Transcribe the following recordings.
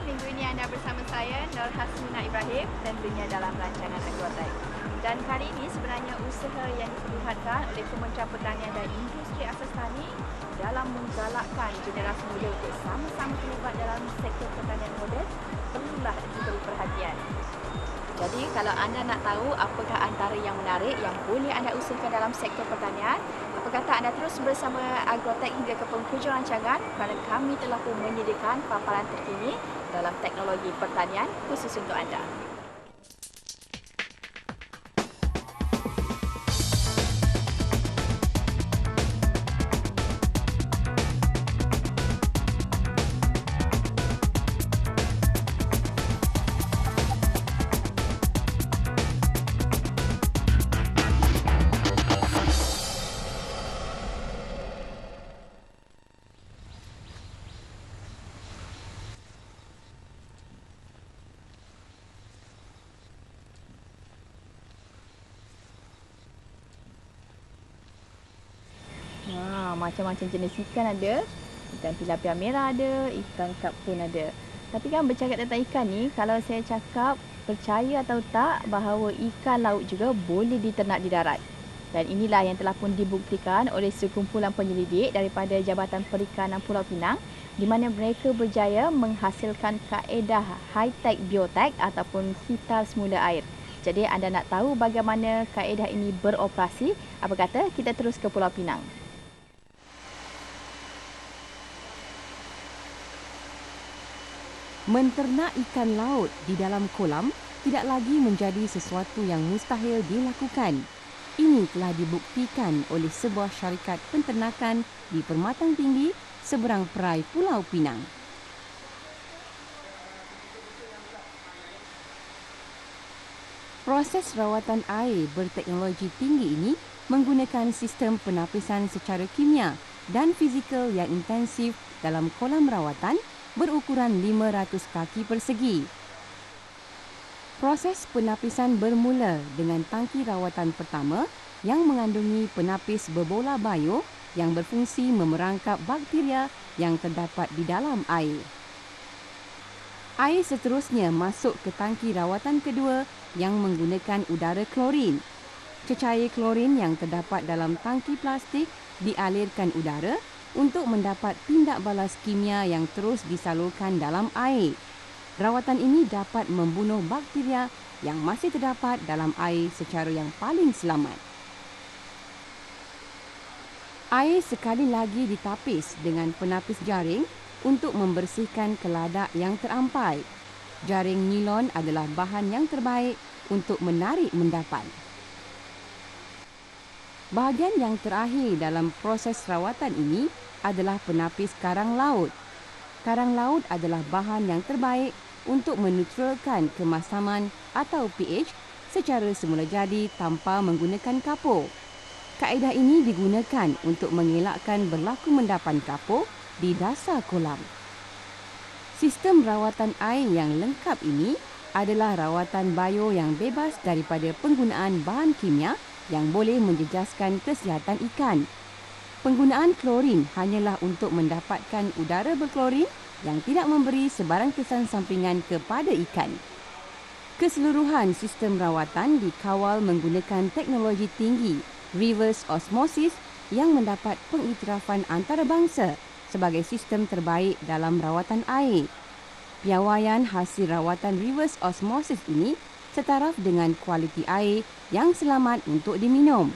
minggu ini anda bersama saya Nur Hasmina Ibrahim tentunya dalam rancangan Agrotech. Dan kali ini sebenarnya usaha yang diperlihatkan oleh Kementerian Pertanian dan Industri Asas Tani dalam menggalakkan generasi muda untuk sama-sama terlibat dalam sektor pertanian moden perlulah diberi perhatian. Jadi kalau anda nak tahu apakah antara yang menarik yang boleh anda usahakan dalam sektor pertanian, apa kata anda terus bersama Agrotech hingga ke penghujung rancangan kerana kami telah pun menyediakan paparan terkini dalam teknologi pertanian khusus untuk anda. Macam-macam jenis ikan ada. Ikan tilapia merah ada, ikan kap pun ada. Tapi kan bercakap tentang ikan ni, kalau saya cakap percaya atau tak bahawa ikan laut juga boleh diternak di darat. Dan inilah yang telah pun dibuktikan oleh sekumpulan penyelidik daripada Jabatan Perikanan Pulau Pinang di mana mereka berjaya menghasilkan kaedah high-tech biotech ataupun hitar semula air. Jadi anda nak tahu bagaimana kaedah ini beroperasi? Apa kata kita terus ke Pulau Pinang. Menternak ikan laut di dalam kolam tidak lagi menjadi sesuatu yang mustahil dilakukan. Ini telah dibuktikan oleh sebuah syarikat penternakan di Permatang Tinggi seberang perai Pulau Pinang. Proses rawatan air berteknologi tinggi ini menggunakan sistem penapisan secara kimia dan fizikal yang intensif dalam kolam rawatan berukuran 500 kaki persegi. Proses penapisan bermula dengan tangki rawatan pertama yang mengandungi penapis berbola bio yang berfungsi memerangkap bakteria yang terdapat di dalam air. Air seterusnya masuk ke tangki rawatan kedua yang menggunakan udara klorin. Cecair klorin yang terdapat dalam tangki plastik dialirkan udara untuk mendapat tindak balas kimia yang terus disalurkan dalam air. Rawatan ini dapat membunuh bakteria yang masih terdapat dalam air secara yang paling selamat. Air sekali lagi ditapis dengan penapis jaring untuk membersihkan keladak yang terampai. Jaring nilon adalah bahan yang terbaik untuk menarik mendapan. Bahagian yang terakhir dalam proses rawatan ini adalah penapis karang laut. Karang laut adalah bahan yang terbaik untuk menetralkan kemasaman atau pH secara semula jadi tanpa menggunakan kapur. Kaedah ini digunakan untuk mengelakkan berlaku mendapan kapur di dasar kolam. Sistem rawatan air yang lengkap ini adalah rawatan bio yang bebas daripada penggunaan bahan kimia yang boleh menjejaskan kesihatan ikan. Penggunaan klorin hanyalah untuk mendapatkan udara berklorin yang tidak memberi sebarang kesan sampingan kepada ikan. Keseluruhan sistem rawatan dikawal menggunakan teknologi tinggi reverse osmosis yang mendapat pengiktirafan antarabangsa sebagai sistem terbaik dalam rawatan air. Piawaian hasil rawatan reverse osmosis ini setaraf dengan kualiti air yang selamat untuk diminum.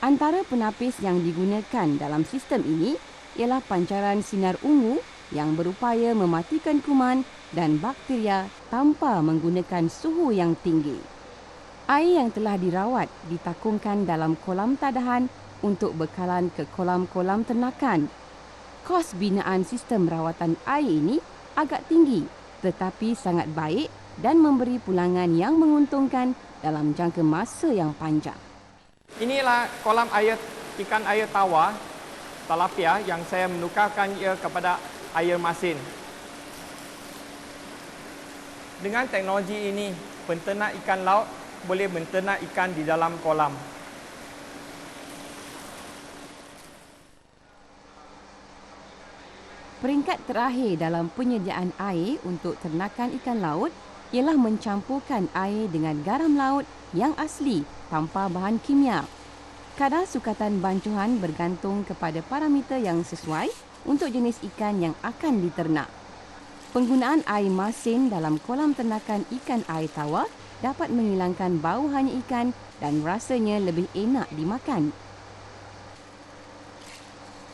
Antara penapis yang digunakan dalam sistem ini ialah pancaran sinar ungu yang berupaya mematikan kuman dan bakteria tanpa menggunakan suhu yang tinggi. Air yang telah dirawat ditakungkan dalam kolam tadahan untuk bekalan ke kolam-kolam ternakan. Kos binaan sistem rawatan air ini agak tinggi tetapi sangat baik dan memberi pulangan yang menguntungkan dalam jangka masa yang panjang. Inilah kolam air ikan air tawar tilapia yang saya menukarkan ia kepada air masin. Dengan teknologi ini, penternak ikan laut boleh menternak ikan di dalam kolam. Peringkat terakhir dalam penyediaan air untuk ternakan ikan laut ialah mencampurkan air dengan garam laut yang asli tanpa bahan kimia. Kadar sukatan bancuhan bergantung kepada parameter yang sesuai untuk jenis ikan yang akan diternak. Penggunaan air masin dalam kolam ternakan ikan air tawar dapat menghilangkan bau hanya ikan dan rasanya lebih enak dimakan.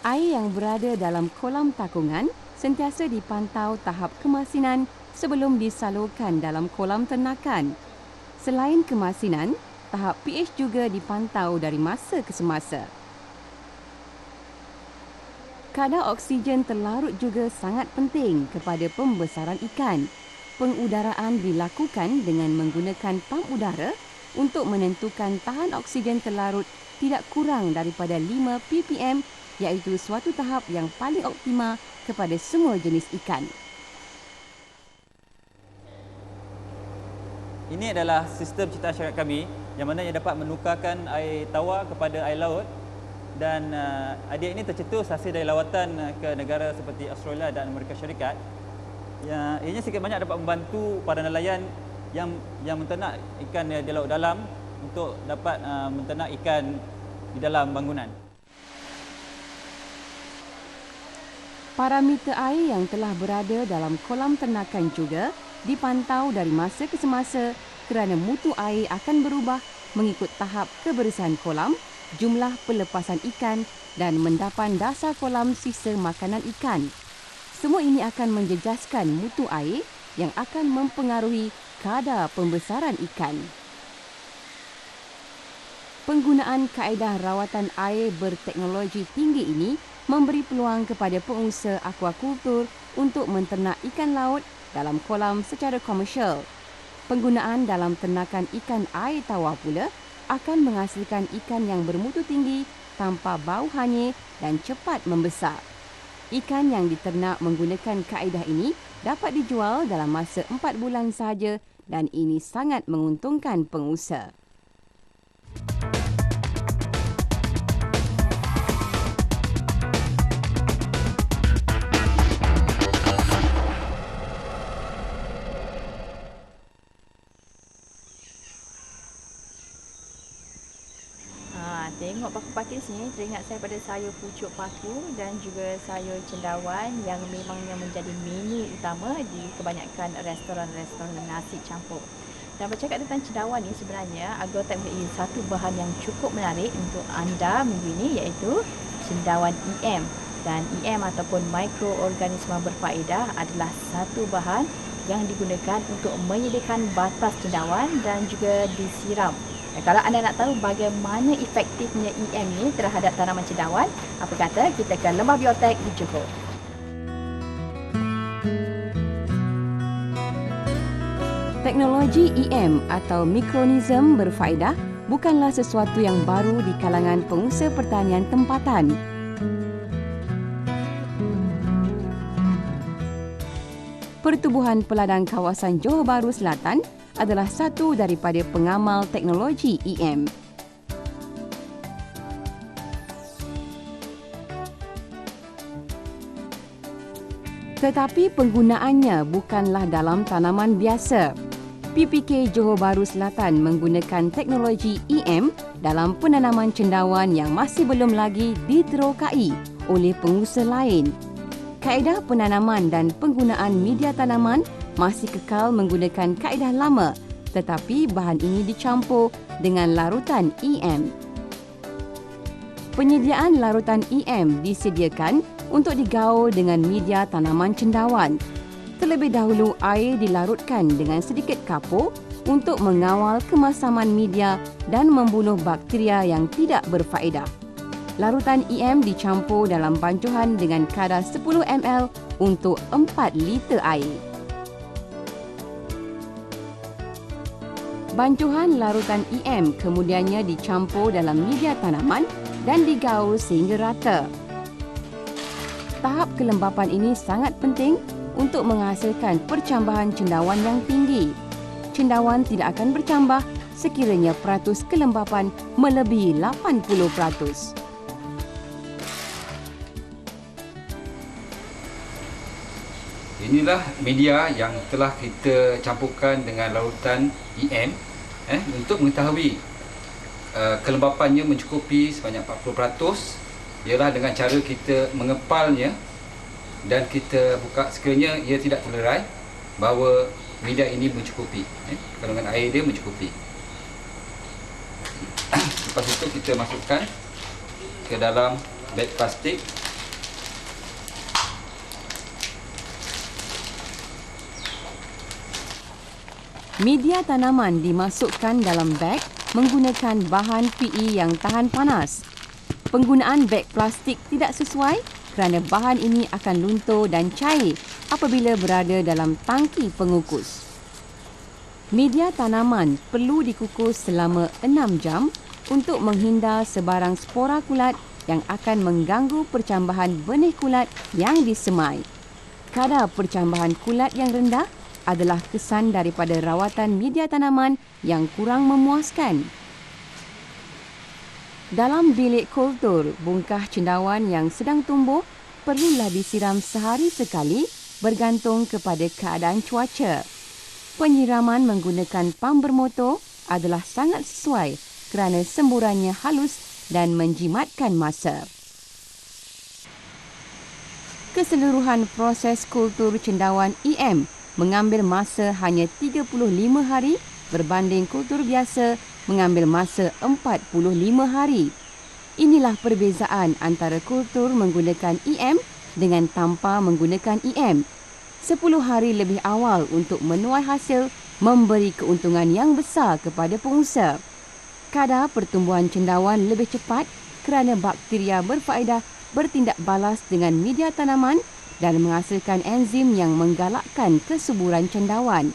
Air yang berada dalam kolam takungan sentiasa dipantau tahap kemasinan sebelum disalurkan dalam kolam ternakan. Selain kemasinan, tahap pH juga dipantau dari masa ke semasa. Kadar oksigen terlarut juga sangat penting kepada pembesaran ikan. Pengudaraan dilakukan dengan menggunakan pam udara untuk menentukan tahan oksigen terlarut tidak kurang daripada 5 ppm, iaitu suatu tahap yang paling optimal kepada semua jenis ikan. Ini adalah sistem cita syariat kami yang mana ia dapat menukarkan air tawar kepada air laut, dan idea ini tercetus hasil dari lawatan ke negara seperti Australia dan Amerika Syarikat. Ianya sedikit banyak dapat membantu para nelayan yang menternak ikan di laut dalam untuk dapat menternak ikan di dalam bangunan. Parameter air yang telah berada dalam kolam ternakan juga dipantau dari masa ke semasa kerana mutu air akan berubah mengikut tahap kebersihan kolam, jumlah pelepasan ikan dan mendapan dasar kolam sisa makanan ikan. Semua ini akan menjejaskan mutu air yang akan mempengaruhi kadar pembesaran ikan. Penggunaan kaedah rawatan air berteknologi tinggi ini memberi peluang kepada pengusaha aquakultur untuk menternak ikan laut dalam kolam secara komersial. Penggunaan dalam ternakan ikan air tawar pula akan menghasilkan ikan yang bermutu tinggi tanpa bau hanyir dan cepat membesar. Ikan yang diternak menggunakan kaedah ini dapat dijual dalam masa 4 bulan sahaja dan ini sangat menguntungkan pengusaha. Tengok paku pakis ni teringat saya pada sayur pucuk paku dan juga sayur cendawan yang memangnya menjadi menu utama di kebanyakan restoran-restoran nasi campur. Dan bercakap tentang cendawan ni, sebenarnya Agrotech mempunyai satu bahan yang cukup menarik untuk anda minggu ini, iaitu cendawan EM. Dan EM ataupun mikroorganisma berfaedah adalah satu bahan yang digunakan untuk menyediakan batas cendawan dan juga disiram. Kalau anda nak tahu bagaimana efektifnya EM ni terhadap tanaman cendawan, apa kata kita ke Lembah Biotek di Johor. Teknologi EM atau mikroorganisme berfaedah bukanlah sesuatu yang baru di kalangan pengusaha pertanian tempatan. Pertubuhan Peladang Kawasan Johor Bahru Selatan adalah satu daripada pengamal teknologi EM. Tetapi penggunaannya bukanlah dalam tanaman biasa. PPK Johor Bahru Selatan menggunakan teknologi EM dalam penanaman cendawan yang masih belum lagi diterokai oleh pengusaha lain. Kaedah penanaman dan penggunaan media tanaman masih kekal menggunakan kaedah lama, tetapi bahan ini dicampur dengan larutan EM. Penyediaan larutan EM disediakan untuk digaul dengan media tanaman cendawan. Terlebih dahulu, air dilarutkan dengan sedikit kapur untuk mengawal kemasaman media dan membunuh bakteria yang tidak berfaedah. Larutan EM dicampur dalam bancuhan dengan kadar 10 ml untuk 4 liter air. Bancuhan larutan EM kemudiannya dicampur dalam media tanaman dan digaul sehingga rata. Tahap kelembapan ini sangat penting untuk menghasilkan percambahan cendawan yang tinggi. Cendawan tidak akan bercambah sekiranya peratus kelembapan melebihi 80%. inilah media yang telah kita campurkan dengan larutan EM untuk mengetahui kelembapannya mencukupi sebanyak 40%, ialah dengan cara kita mengepalnya dan kita buka sekiranya ia tidak terlerai, bahawa media ini mencukupi, kandungan air dia mencukupi. Lepas itu kita masukkan ke dalam beg plastik. Media tanaman dimasukkan dalam beg menggunakan bahan PE yang tahan panas. Penggunaan beg plastik tidak sesuai kerana bahan ini akan luntur dan cair apabila berada dalam tangki pengukus. Media tanaman perlu dikukus selama 6 jam untuk menghindar sebarang spora kulat yang akan mengganggu percambahan benih kulat yang disemai. Kadar percambahan kulat yang rendah adalah kesan daripada rawatan media tanaman yang kurang memuaskan. Dalam bilik kultur, bungkah cendawan yang sedang tumbuh perlulah disiram sehari sekali bergantung kepada keadaan cuaca. Penyiraman menggunakan pam bermotor adalah sangat sesuai kerana semburannya halus dan menjimatkan masa. Keseluruhan proses kultur cendawan EM mengambil masa hanya 35 hari berbanding kultur biasa mengambil masa 45 hari. Inilah perbezaan antara kultur menggunakan EM dengan tanpa menggunakan EM. 10 hari lebih awal untuk menuai hasil memberi keuntungan yang besar kepada pengusaha. Kadar pertumbuhan cendawan lebih cepat kerana bakteria berfaedah bertindak balas dengan media tanaman dan menghasilkan enzim yang menggalakkan kesuburan cendawan.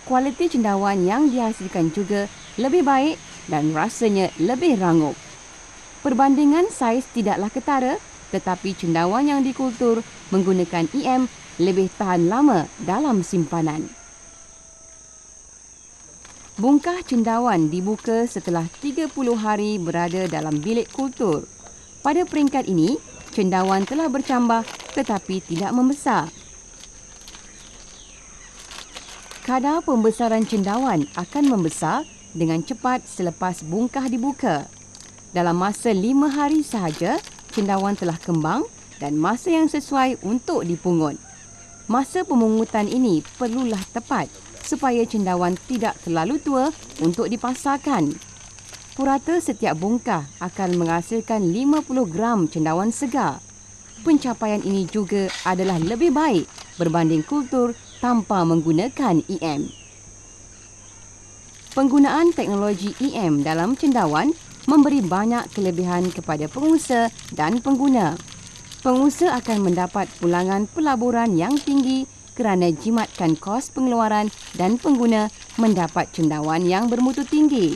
Kualiti cendawan yang dihasilkan juga lebih baik dan rasanya lebih rangup. Perbandingan saiz tidaklah ketara, tetapi cendawan yang dikultur menggunakan EM lebih tahan lama dalam simpanan. Bungkah cendawan dibuka setelah 30 hari berada dalam bilik kultur. Pada peringkat ini, cendawan telah bercambah tetapi tidak membesar. Kadar pembesaran cendawan akan membesar dengan cepat selepas bungkah dibuka. Dalam masa 5 hari sahaja, cendawan telah kembang dan masa yang sesuai untuk dipungut. Masa pemungutan ini perlulah tepat supaya cendawan tidak terlalu tua untuk dipasarkan. Purata setiap bungkah akan menghasilkan 50 gram cendawan segar. Pencapaian ini juga adalah lebih baik berbanding kultur tanpa menggunakan EM. Penggunaan teknologi EM dalam cendawan memberi banyak kelebihan kepada pengusaha dan pengguna. Pengusaha akan mendapat pulangan pelaburan yang tinggi kerana jimatkan kos pengeluaran dan pengguna mendapat cendawan yang bermutu tinggi.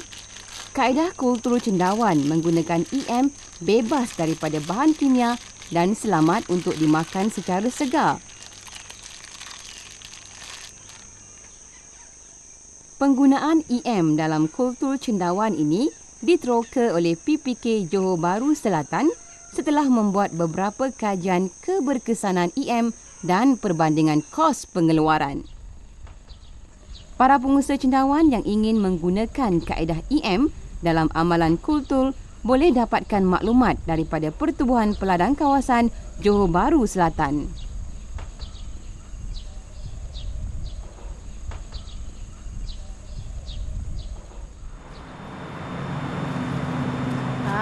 Kaedah kultur cendawan menggunakan EM bebas daripada bahan kimia dan selamat untuk dimakan secara segar. Penggunaan EM dalam kultur cendawan ini diteroka oleh PPK Johor Bahru Selatan setelah membuat beberapa kajian keberkesanan EM dan perbandingan kos pengeluaran. Para pengusaha cendawan yang ingin menggunakan kaedah EM dalam amalan kultur boleh dapatkan maklumat daripada Pertubuhan Peladang Kawasan Johor Bahru Selatan.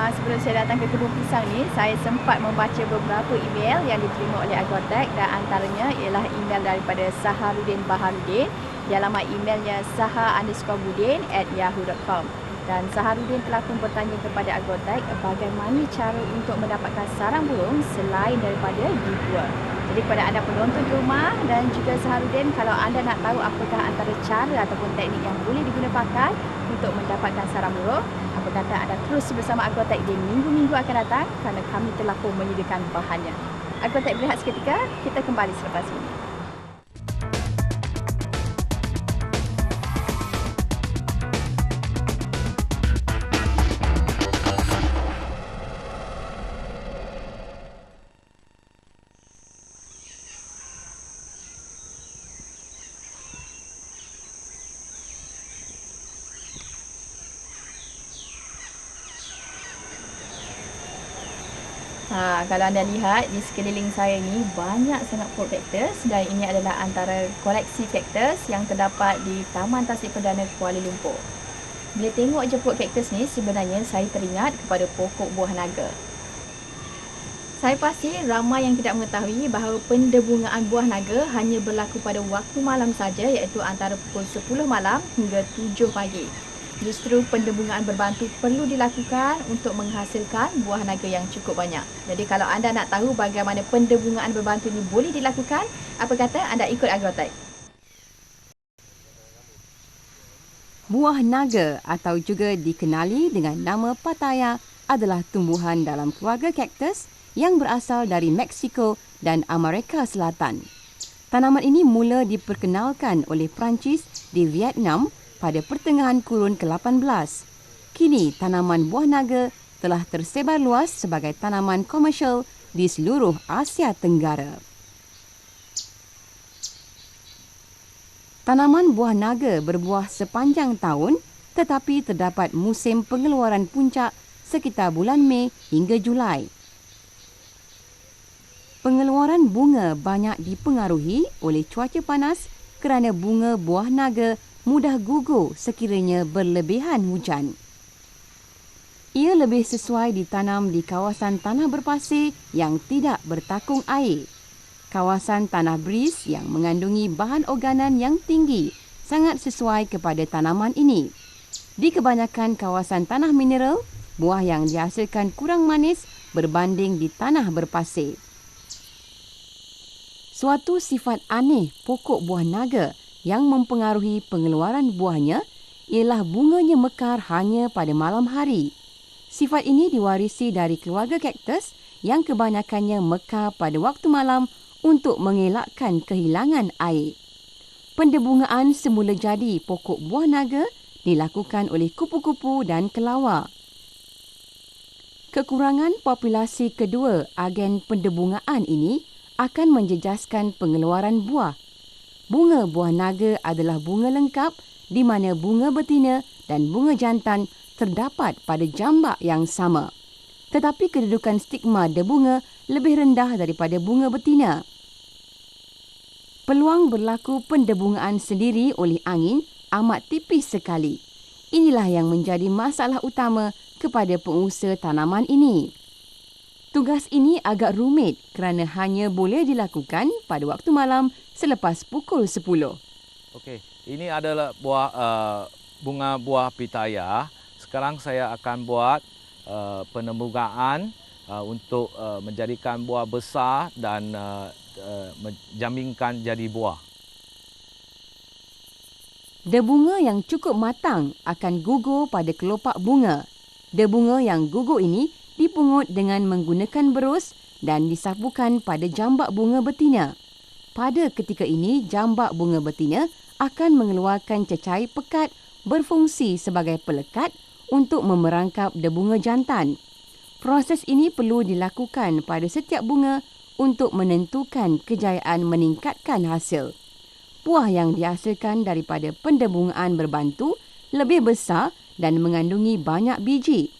Sebelum saya datang ke kebun pisang ni, saya sempat membaca beberapa email yang diterima oleh Agrotech dan antaranya ialah email daripada Saharudin Baharudin. Di alamat emailnya saha_budin@yahoo.com. Dan Saharudin telah pun bertanya kepada Agrotech bagaimana cara untuk mendapatkan sarang burung selain daripada dijual. Jadi kepada anda penonton di rumah dan juga Saharudin, kalau anda nak tahu apakah antara cara ataupun teknik yang boleh diguna pakai untuk mendapatkan sarang burung, apa kata anda terus bersama Agrotech di minggu-minggu akan datang kerana kami telah pun menyediakan bahannya. Agrotech berehat seketika, kita kembali selepas ini. Kalau anda lihat di sekeliling saya ni banyak sangat pot kaktus dan ini adalah antara koleksi kaktus yang terdapat di Taman Tasik Perdana Kuala Lumpur. Bila tengok je pot kaktus ni, sebenarnya saya teringat kepada pokok buah naga. Saya pasti ramai yang tidak mengetahui bahawa pendebungaan buah naga hanya berlaku pada waktu malam saja, iaitu antara pukul 10 malam hingga 7 pagi. Justru pendebungaan berbantu perlu dilakukan untuk menghasilkan buah naga yang cukup banyak. Jadi kalau anda nak tahu bagaimana pendebungaan berbantu ini boleh dilakukan, apa kata anda ikut Agrotech? Buah naga atau juga dikenali dengan nama pataya adalah tumbuhan dalam keluarga kaktus yang berasal dari Meksiko dan Amerika Selatan. Tanaman ini mula diperkenalkan oleh Perancis di Vietnam pada pertengahan kurun ke-18. Kini tanaman buah naga telah tersebar luas sebagai tanaman komersial di seluruh Asia Tenggara. Tanaman buah naga berbuah sepanjang tahun, tetapi terdapat musim pengeluaran puncak sekitar bulan Mei hingga Julai. Pengeluaran bunga banyak dipengaruhi oleh cuaca panas kerana bunga buah naga mudah gugur sekiranya berlebihan hujan. Ia lebih sesuai ditanam di kawasan tanah berpasir yang tidak bertakung air. Kawasan tanah beris yang mengandungi bahan organik yang tinggi sangat sesuai kepada tanaman ini. Di kebanyakan kawasan tanah mineral, buah yang dihasilkan kurang manis berbanding di tanah berpasir. Suatu sifat aneh pokok buah naga yang mempengaruhi pengeluaran buahnya ialah bunganya mekar hanya pada malam hari. Sifat ini diwarisi dari keluarga kaktus yang kebanyakannya mekar pada waktu malam untuk mengelakkan kehilangan air. Pendebungaan semula jadi pokok buah naga dilakukan oleh kupu-kupu dan kelawar. Kekurangan populasi kedua agen pendebungaan ini akan menjejaskan pengeluaran buah. Bunga buah naga adalah bunga lengkap di mana bunga betina dan bunga jantan terdapat pada jambak yang sama. Tetapi kedudukan stigma debunga lebih rendah daripada bunga betina. Peluang berlaku pendebungaan sendiri oleh angin amat tipis sekali. Inilah yang menjadi masalah utama kepada pengusaha tanaman ini. Tugas ini agak rumit kerana hanya boleh dilakukan pada waktu malam selepas pukul 10. Okey, ini adalah bunga buah pitaya. Sekarang saya akan buat penembungaan untuk menjadikan buah besar dan menjaminkan jadi buah. Debunga yang cukup matang akan gugur pada kelopak bunga. Debunga yang gugur ini dipungut dengan menggunakan berus dan disapukan pada jambak bunga betina. Pada ketika ini, jambak bunga betina akan mengeluarkan cecair pekat berfungsi sebagai pelekat untuk memerangkap debunga jantan. Proses ini perlu dilakukan pada setiap bunga untuk menentukan kejayaan meningkatkan hasil. Buah yang dihasilkan daripada pendebungaan berbantu lebih besar dan mengandungi banyak biji.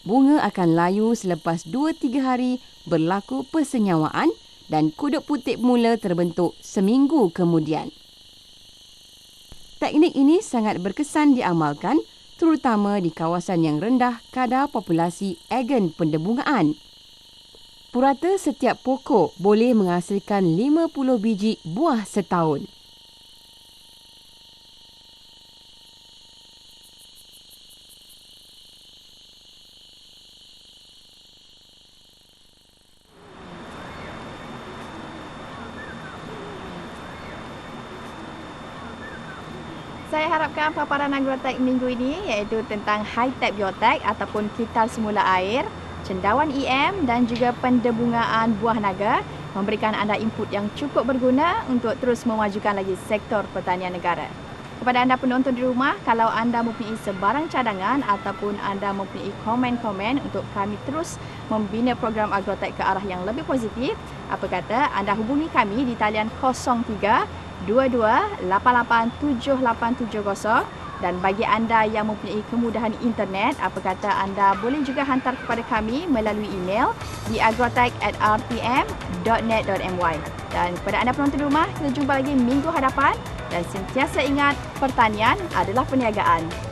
Bunga akan layu selepas 2-3 hari berlaku persenyawaan dan kuduk putih mula terbentuk seminggu kemudian. Teknik ini sangat berkesan diamalkan terutama di kawasan yang rendah kadar populasi agen pendebungaan. Purata setiap pokok boleh menghasilkan 50 biji buah setahun. Saya harapkan paparan Agrotech minggu ini iaitu tentang high-tech biotech ataupun kital semula air, cendawan EM dan juga pendebungaan buah naga memberikan anda input yang cukup berguna untuk terus memajukan lagi sektor pertanian negara. Kepada anda penonton di rumah, kalau anda mempunyai sebarang cadangan ataupun anda mempunyai komen-komen untuk kami terus membina program Agrotech ke arah yang lebih positif, apa kata anda hubungi kami di talian 03 22 88 7870 Dan bagi anda yang mempunyai kemudahan internet, apa kata anda boleh juga hantar kepada kami melalui email di agrotech@rtm.net.my. Dan kepada anda penonton rumah, kita jumpa lagi minggu hadapan dan sentiasa ingat, pertanian adalah perniagaan.